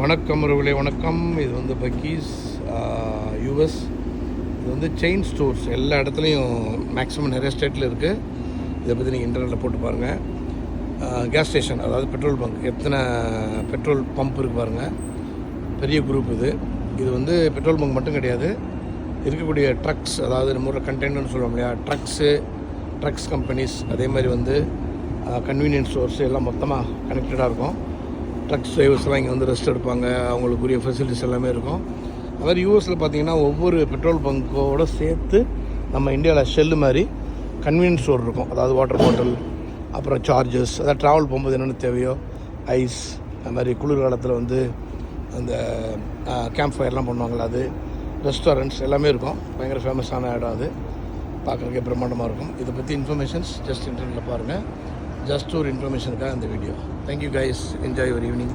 வணக்கம் உறவுகளே, வணக்கம். இது வந்து பக்கீஸ் யூஎஸ். இது வந்து செயின் ஸ்டோர்ஸ் எல்லா இடத்துலையும் மேக்ஸிமம் நிறைய ஸ்டேட்டில் இருக்குது. இதை பற்றி நீங்கள் இன்டர்நெட்டில் போட்டு பாருங்கள். கேஸ் ஸ்டேஷன், அதாவது பெட்ரோல் பங்க், எத்தனை பெட்ரோல் பம்ப் இருக்குது பாருங்கள். பெரிய குரூப் இது வந்து பெட்ரோல் பங்க் மட்டும் கிடையாது, இருக்கக்கூடிய ட்ரக்ஸ், அதாவது நம்ம ஊரில் கண்டெய்னர்னு சொல்லுவோம் இல்லையா, ட்ரக்ஸ் கம்பெனிஸ், அதே மாதிரி வந்து கன்வீனியன்ஸ் ஸ்டோர்ஸ் எல்லாம் மொத்தமாக கனெக்டடாக இருக்கும். ட்ரக்ஸ் டிரைவர்ஸ்லாம் இங்கே வந்து ரெஸ்ட் எடுப்பாங்க, அவங்களுக்குரிய ஃபெசிலிட்டிஸ் எல்லாமே இருக்கும். அது மாதிரி யூஎஸில் பார்த்தீங்கன்னா ஒவ்வொரு பெட்ரோல் பங்க்கோடு சேர்த்து நம்ம இந்தியாவில் ஷெல்லு மாதிரி கன்வீனியன்ஸ் ஸ்டோர் இருக்கும். அதாவது வாட்டர் பாட்டில், அப்புறம் சார்ஜஸ், அதாவது ட்ராவல் போகும்போது என்னென்ன தேவையோ, ஐஸ், அது மாதிரி குளிர்காலத்தில் வந்து அந்த கேம்ப் ஃபயர்லாம் பண்ணுவாங்களா, அது, ரெஸ்டாரண்ட்ஸ் எல்லாமே இருக்கும். பயங்கர ஃபேமஸான இடம், அது பார்க்குறதுக்கே பிரம்மாண்டமாக இருக்கும். இதை பற்றி இன்ஃபர்மேஷன்ஸ் ஜஸ்ட் இன்டர்நெட்டில் பாருங்கள். ஜஸ்ட் ஒரு இன்ஃபர்மேஷனுக்காக இந்த video. Thank you guys, enjoy your evening.